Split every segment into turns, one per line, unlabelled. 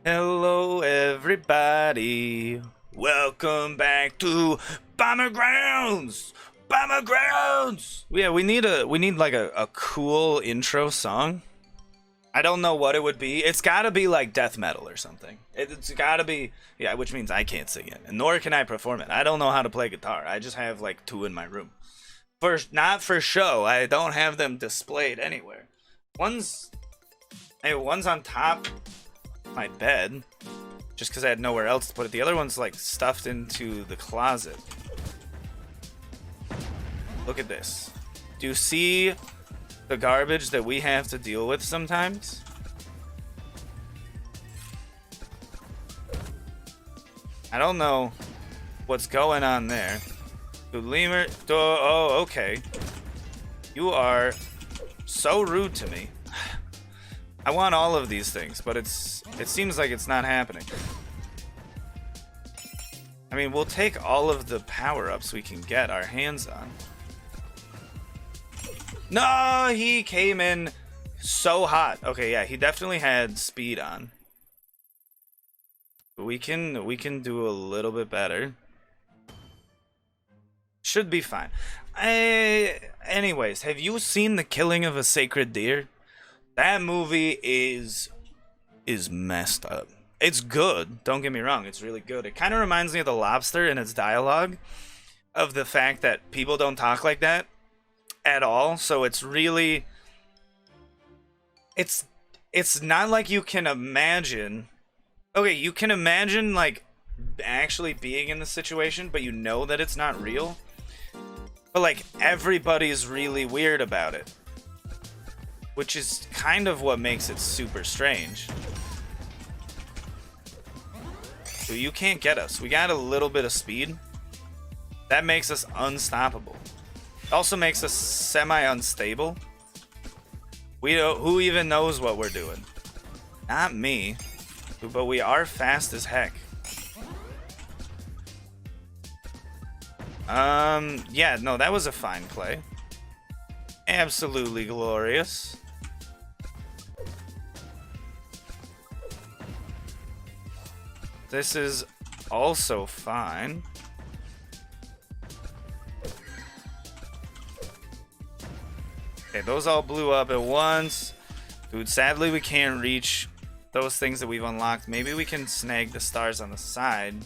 Hello, everybody. Welcome back to Bombergrounds. Bombergrounds. Yeah, we need like a cool intro song. I don't know what it would be. It's got to be like death metal or something. It's got to be, yeah, which means I can't sing it, and nor can I perform it. I don't know how to play guitar. I just have like two in my room. Not for show. I don't have them displayed anywhere. One's on top of my bed, just because I had nowhere else to put it. The other one's like stuffed into the closet. Look at this. Do you see the garbage that we have to deal with sometimes? I don't know what's going on there. The Lemur Door. Oh, okay. You are so rude to me. I want all of these things, but it seems like it's not happening. I mean, we'll take all of the power-ups we can get our hands on. No, he came in so hot. Okay, yeah, he definitely had speed on. But we can do a little bit better. Should be fine. Anyways, have you seen The Killing of a Sacred Deer? That movie is messed up. It's good, don't get me wrong, it's really good. It kind of reminds me of The Lobster in its dialogue, of the fact that people don't talk like that at all. So it's really, it's not like you can imagine. Okay, you can imagine like actually being in the situation, but you know that it's not real. But like everybody's really weird about it, which is kind of what makes it super strange. So you can't get us. We got a little bit of speed. That makes us unstoppable. It also makes us semi-unstable. Who even knows what we're doing? Not me. But we are fast as heck. Yeah, no, that was a fine play. Absolutely glorious. This is also fine. Okay, those all blew up at once. Dude, sadly we can't reach those things that we've unlocked. Maybe we can snag the stars on the side,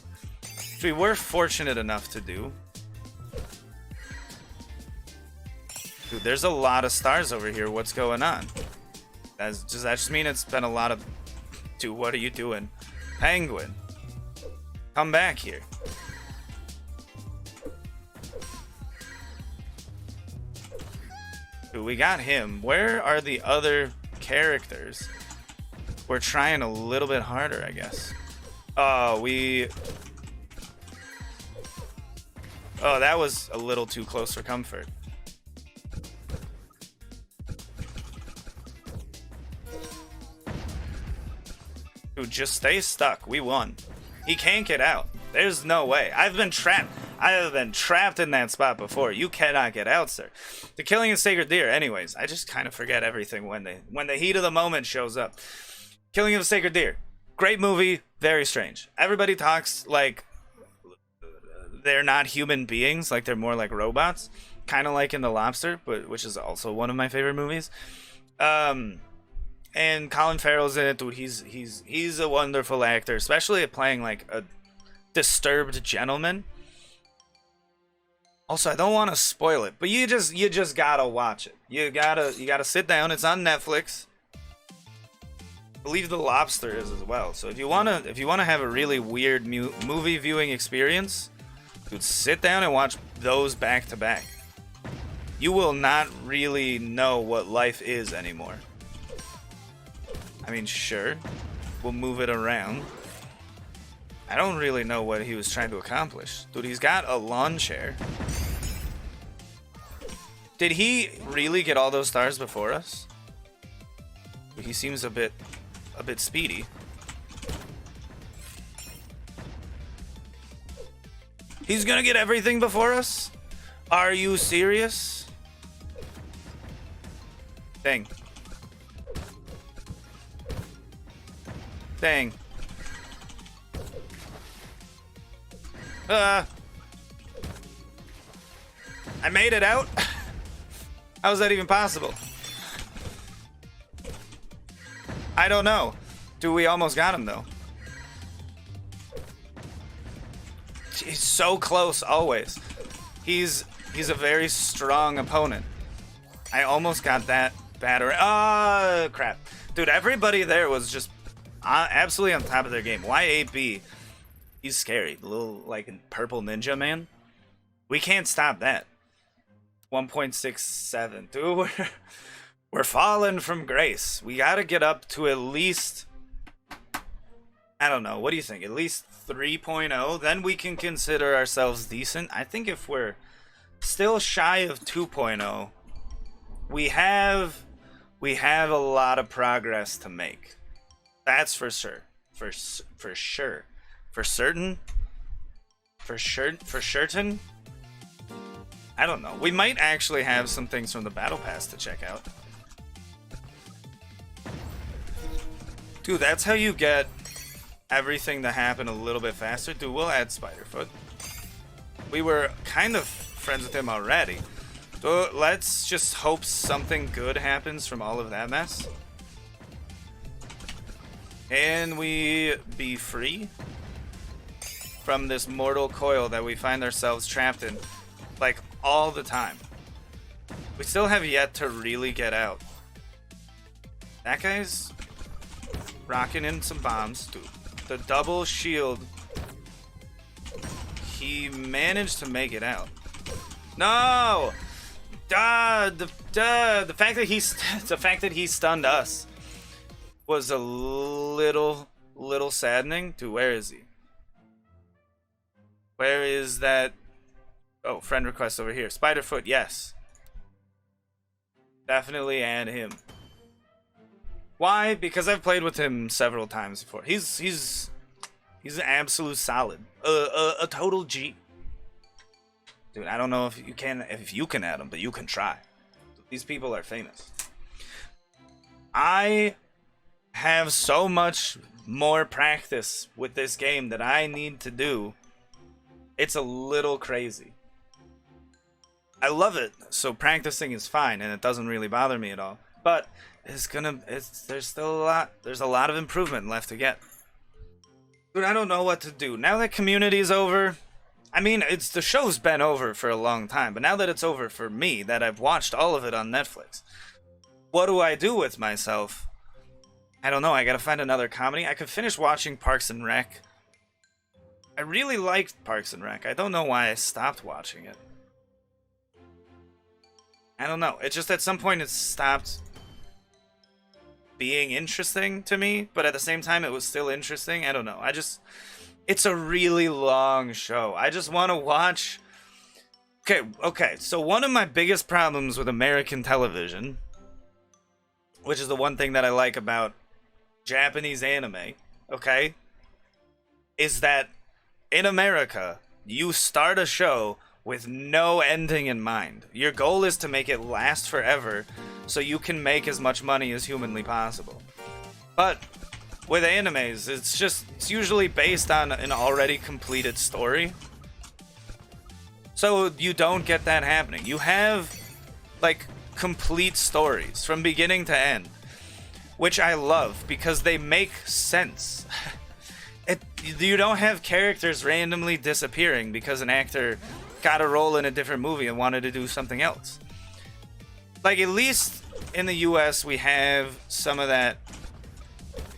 which we were fortunate enough to do. Dude, there's a lot of stars over here. What's going on? Does that just mean it's been a lot of... Dude, what are you doing? Penguin. Come back here. Dude, we got him. Where are the other characters? We're trying a little bit harder, I guess. Oh, Oh, that was a little too close for comfort. Dude, just stay stuck. We won. He can't get out. There's no way. I've been trapped. I have been trapped in that spot before. You cannot get out, sir. The Killing of Sacred Deer. Anyways, I just kind of forget everything when the heat of the moment shows up. Killing of the Sacred Deer. Great movie. Very strange. Everybody talks like they're not human beings. Like they're more like robots. Kind of like in The Lobster, which is also one of my favorite movies. And Colin Farrell's in it, dude. He's a wonderful actor, especially at playing like a disturbed gentleman. Also, I don't want to spoil it, but you just gotta watch it. You gotta sit down. It's on Netflix. I believe The Lobster is as well. So if you wanna have a really weird movie viewing experience, dude, sit down and watch those back to back. You will not really know what life is anymore. I mean, sure, we'll move it around. I don't really know what he was trying to accomplish. Dude, he's got a lawn chair. Did he really get all those stars before us? He seems a bit speedy. He's gonna get everything before us? Are you serious? Dang. Dang. I made it out? How is that even possible? I don't know. We almost got him, though. He's so close, always. He's a very strong opponent. I almost got that battery. Oh, crap. Dude, everybody there was just absolutely on top of their game. Y8B, he's scary. The little, like, purple ninja man. We can't stop that. 1.67. Dude, we're falling from grace. We gotta get up to at least, I don't know, what do you think? At least 3.0? Then we can consider ourselves decent. I think if we're still shy of 2.0, we have a lot of progress to make. That's for sure. For sure. For certain? For certain? I don't know. We might actually have some things from the Battle Pass to check out. Dude, that's how you get everything to happen a little bit faster. Dude, we'll add Spiderfoot. We were kind of friends with him already. So let's just hope something good happens from all of that mess. Can we be free from this mortal coil that we find ourselves trapped in, like, all the time? We still have yet to really get out. That guy's rocking in some bombs. Dude, the double shield. He managed to make it out. No! The fact that he stunned us was a little saddening. Dude, where is he? Where is that? Oh, friend request over here. Spiderfoot, yes. Definitely add him. Why? Because I've played with him several times before. He's an absolute solid. A total G. Dude, I don't know if you can add him, but you can try. These people are famous. I have so much more practice with this game that I need to do. It's a little crazy. I love it, so practicing is fine, and it doesn't really bother me at all. But there's still a lot of improvement left to get. Dude, I don't know what to do now that Community's over. I mean, the show's been over for a long time, but now that it's over for me, that I've watched all of it on Netflix, what do I do with myself? I don't know. I gotta find another comedy. I could finish watching Parks and Rec. I really liked Parks and Rec. I don't know why I stopped watching it. I don't know. It's just at some point it stopped being interesting to me, but at the same time it was still interesting. I don't know. It's a really long show. I just want to watch. Okay. So one of my biggest problems with American television, which is the one thing that I like about Japanese anime, okay, is that in America, you start a show with no ending in mind. Your goal is to make it last forever so you can make as much money as humanly possible. But with animes, it's usually based on an already completed story. So you don't get that happening. You have, like, complete stories from beginning to end, which I love because they make sense. You don't have characters randomly disappearing because an actor got a role in a different movie and wanted to do something else. Like, at least in the US, we have some of that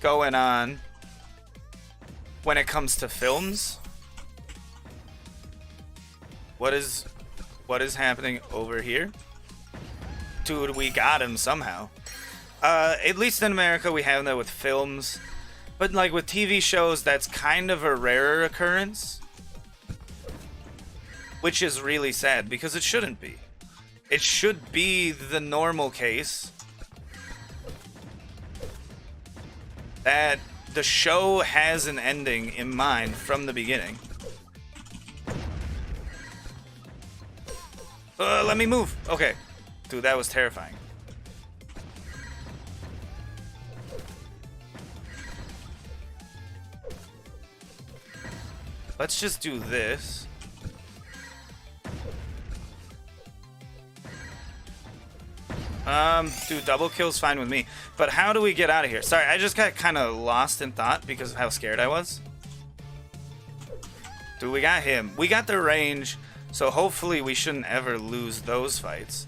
going on when it comes to films. What is happening over here? Dude, we got him somehow. At least in America, we have that with films. But, like, with TV shows, that's kind of a rarer occurrence. Which is really sad, because it shouldn't be. It should be the normal case that the show has an ending in mind from the beginning. Let me move. Okay. Dude, that was terrifying. Let's just do this. Dude, double kill's fine with me. But how do we get out of here? Sorry, I just got kind of lost in thought because of how scared I was. Dude, we got him. We got the range, so hopefully we shouldn't ever lose those fights.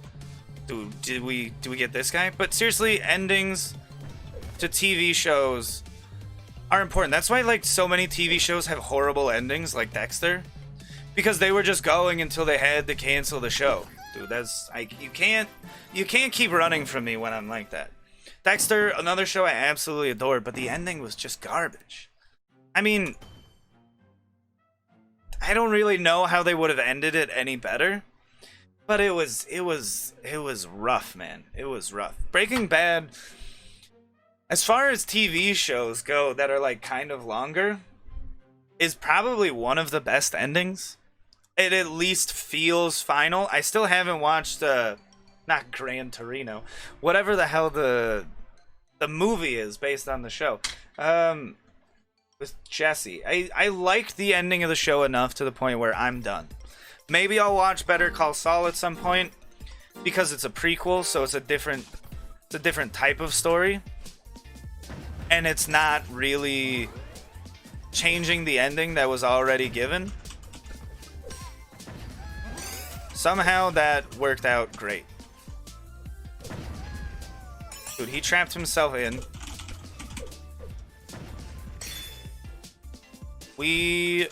Dude, did we get this guy? But seriously, endings to TV shows are important. That's why like so many TV shows have horrible endings, like Dexter, because they were just going until they had to cancel the show. Dude, that's like you can't keep running from me when I'm like that. Dexter, another show I absolutely adored, but the ending was just garbage. I mean, I don't really know how they would have ended it any better, but it was rough, man. It was rough. Breaking Bad, as far as TV shows go that are like kind of longer, is probably one of the best endings. It at least feels final. I still haven't watched not Gran Torino, whatever the hell the movie is based on the show. With Jesse. I liked the ending of the show enough to the point where I'm done. Maybe I'll watch Better Call Saul at some point because it's a prequel, so it's a different type of story. And it's not really changing the ending that was already given. Somehow that worked out great. Dude, he trapped himself in. We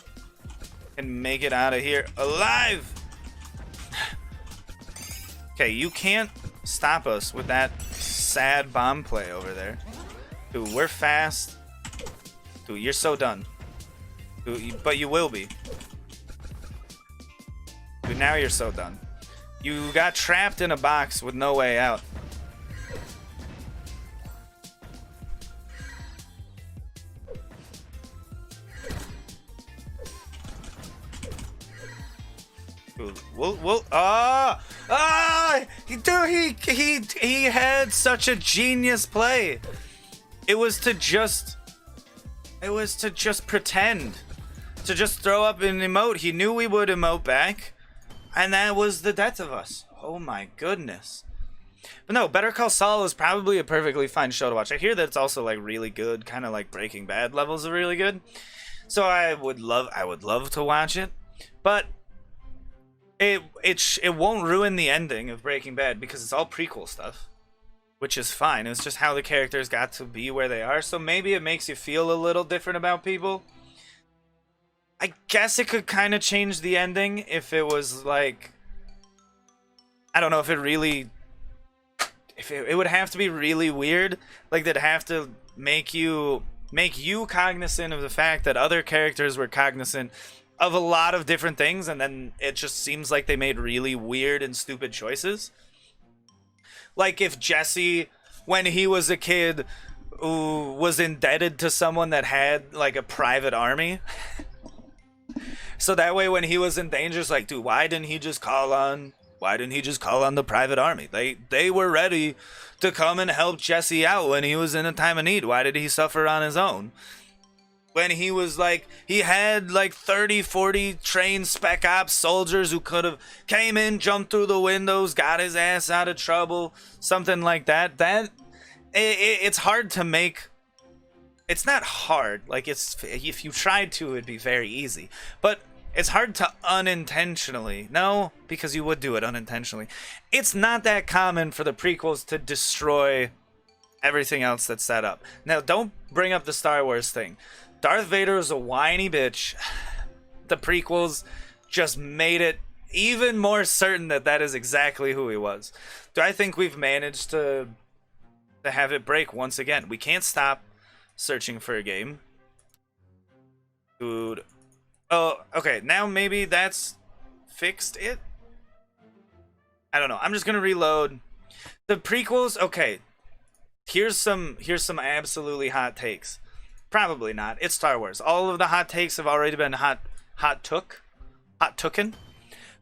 can make it out of here alive. Okay, you can't stop us with that sad bomb play over there. Dude, we're fast. Dude, you're so done. Dude, but you will be. Dude, now you're so done. You got trapped in a box with no way out. Dude, dude, he had such a genius play. It was to just pretend, to just throw up an emote. He knew we would emote back. And that was the death of us. Oh my goodness. But no, Better Call Saul is probably a perfectly fine show to watch. I hear that it's also like really good, kind of like Breaking Bad levels are really good. So I would love to watch it. But it won't ruin the ending of Breaking Bad because it's all prequel stuff, which is fine. It's just how the characters got to be where they are. So maybe it makes you feel a little different about people. I guess it could kind of change the ending if it was like, I don't know, if it would have to be really weird. Like they'd have to make you cognizant of the fact that other characters were cognizant of a lot of different things, and then it just seems like they made really weird and stupid choices. Like if Jesse, when he was a kid, was indebted to someone that had like a private army. So that way when he was in danger, it's like, dude, why didn't he just call on the private army? They were ready to come and help Jesse out when he was in a time of need. Why did he suffer on his own? When he was like, he had like 30, 40 trained spec ops soldiers who could have came in, jumped through the windows, got his ass out of trouble, something like that. It's hard to make. It's not hard. Like if you tried to, it'd be very easy. But it's hard to unintentionally. No, because you would do it unintentionally. It's not that common for the prequels to destroy everything else that's set up. Now, don't bring up the Star Wars thing. Darth Vader is a whiny bitch. The prequels just made it even more certain that that is exactly who he was. Do I think we've managed to have it break once again? We can't stop searching for a game. Dude. Oh, okay. Now maybe that's fixed it? I don't know. I'm just gonna reload. The prequels, okay. Here's some absolutely hot takes. Probably not. It's Star Wars. All of the hot takes have already been hot tooken.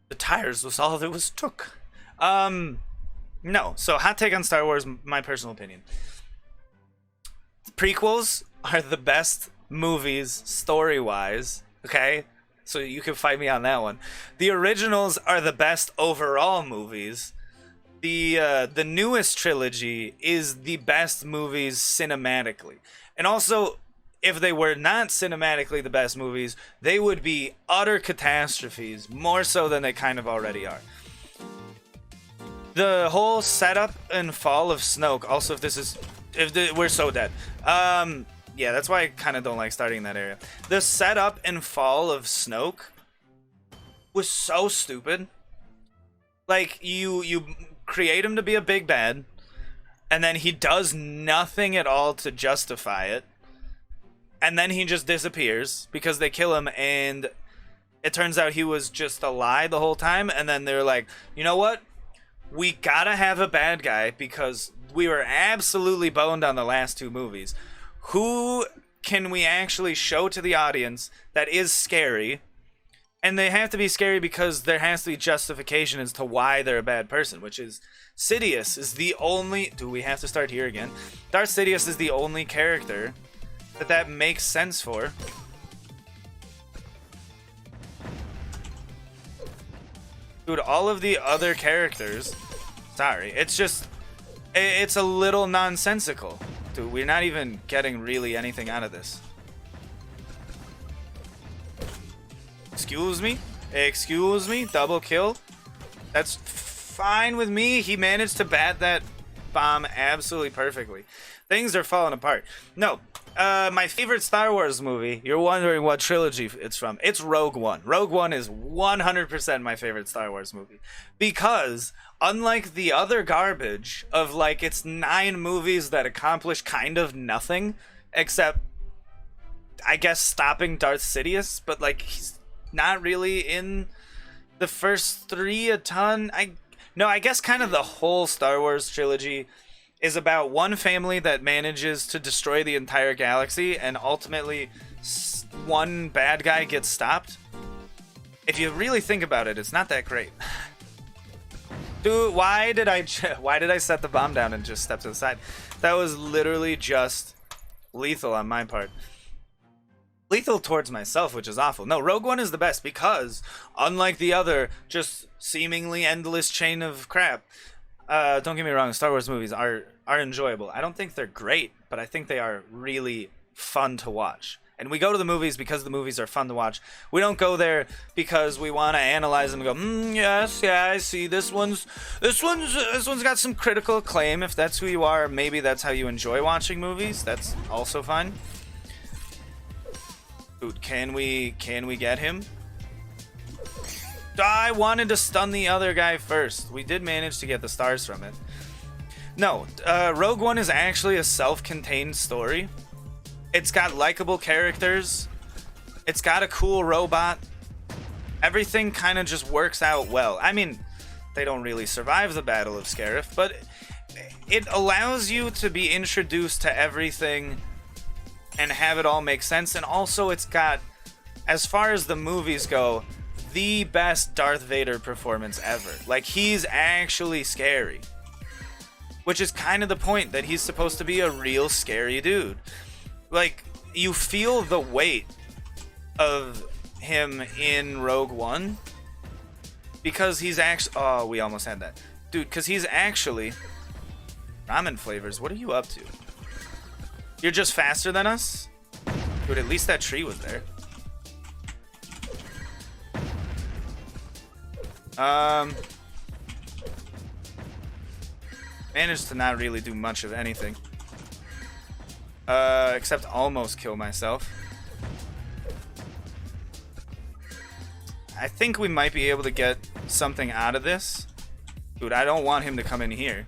The tires was all that was took. No. So hot take on Star Wars, my personal opinion. Prequels are the best movies story-wise, okay? So you can fight me on that one. The originals are the best overall movies. The newest trilogy is the best movies cinematically. And also, if they were not cinematically the best movies, they would be utter catastrophes, more so than they kind of already are. The whole setup and fall of Snoke, also we're so dead. Yeah, that's why I kind of don't like starting in that area. The setup and fall of Snoke was so stupid. Like, you create him to be a big bad, and then he does nothing at all to justify it. And then he just disappears because they kill him, and it turns out he was just a lie the whole time. And then they're like, you know what? We gotta have a bad guy because we were absolutely boned on the last two movies. Who can we actually show to the audience that is scary? And they have to be scary because there has to be justification as to why they're a bad person, which is Sidious is the only... Do we have to start here again? Darth Sidious is the only character that makes sense for. Dude, all of the other characters... Sorry, it's a little nonsensical. Dude, we're not even getting really anything out of this. Excuse me, double kill. That's fine with me. He managed to bat that bomb absolutely perfectly. Things are falling apart. No, my favorite Star Wars movie, you're wondering what trilogy it's from. It's Rogue One. Rogue One is 100% my favorite Star Wars movie. Because, unlike the other garbage of, like, it's 9 movies that accomplish kind of nothing, except, I guess, stopping Darth Sidious, but, like, he's not really in the first 3 a ton. I guess kind of the whole Star Wars trilogy is about one family that manages to destroy the entire galaxy, and ultimately one bad guy gets stopped. If you really think about it, it's not that great. Dude, why did I set the bomb down and just step to the side? That was literally just lethal on my part. Lethal towards myself, which is awful. No, Rogue One is the best because, unlike the other just seemingly endless chain of crap, don't get me wrong, Star Wars movies are enjoyable. I don't think they're great, but I think they are really fun to watch. And we go to the movies because the movies are fun to watch. We don't go there because we want to analyze them and go, yes, yeah, I see. This one's got some critical acclaim. If that's who you are, maybe that's how you enjoy watching movies. That's also fine. Dude, can we get him? I wanted to stun the other guy first. We did manage to get the stars from it. No, Rogue One is actually a self-contained story. It's got likable characters. It's got a cool robot. Everything kind of just works out well. I mean, they don't really survive the Battle of Scarif, but it allows you to be introduced to everything and have it all make sense. And also it's got, as far as the movies go, the best Darth Vader performance ever. Like, he's actually scary. Which is kind of the point, that he's supposed to be a real scary dude. Like, you feel the weight of him in Rogue One. Because he's actually... Oh, we almost had that. Dude, because he's actually... Ramen flavors, what are you up to? You're just faster than us? Dude, at least that tree was there. Managed to not really do much of anything. Except almost kill myself. I think we might be able to get something out of this. Dude, I don't want him to come in here.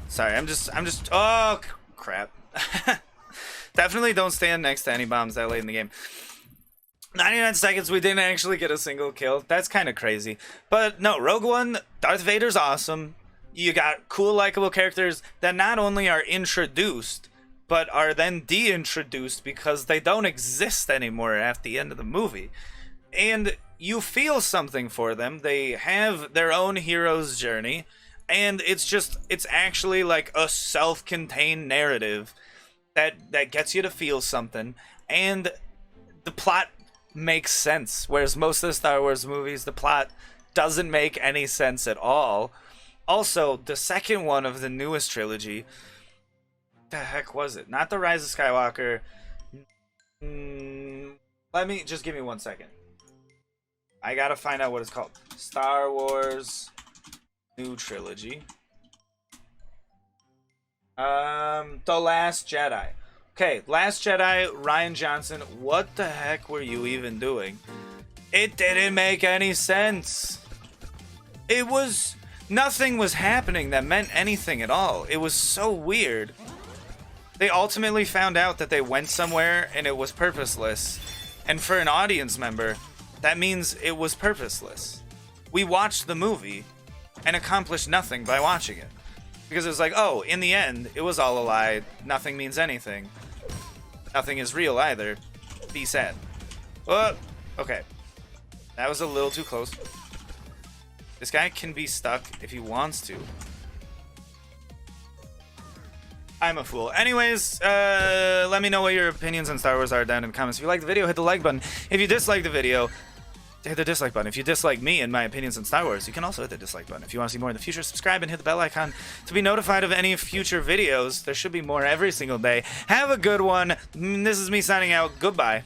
Sorry, I'm just, oh, crap. Definitely don't stand next to any bombs that late in the game. 99 seconds, we didn't actually get a single kill. That's kind of crazy. But no, Rogue One, Darth Vader's awesome. You got cool, likable characters that not only are introduced, but are then de-introduced because they don't exist anymore at the end of the movie. And you feel something for them. They have their own hero's journey. And it's actually like a self-contained narrative that gets you to feel something, and the plot makes sense. Whereas most of the Star Wars movies, the plot doesn't make any sense at all. Also, the second one of the newest trilogy, the heck was it? Not the Rise of Skywalker. Let me just give me 1 second. I gotta find out what it's called. Star Wars New Trilogy. The Last Jedi. Okay, Last Jedi, Rian Johnson. What the heck were you even doing? It didn't make any sense. Nothing was happening that meant anything at all. It was so weird. They ultimately found out that they went somewhere and it was purposeless. And for an audience member, that means it was purposeless. We watched the movie and accomplished nothing by watching it. Because it was like, oh, in the end, it was all a lie. Nothing means anything. Nothing is real either. Be sad. Oh, okay. That was a little too close. This guy can be stuck if he wants to. I'm a fool. Anyways, let me know what your opinions on Star Wars are down in the comments. If you like the video, hit the like button. If you dislike the video, hit the dislike button. If you dislike me and my opinions on Star Wars, you can also hit the dislike button. If you want to see more in the future, subscribe and hit the bell icon to be notified of any future videos. There should be more every single day. Have a good one. This is me signing out. Goodbye.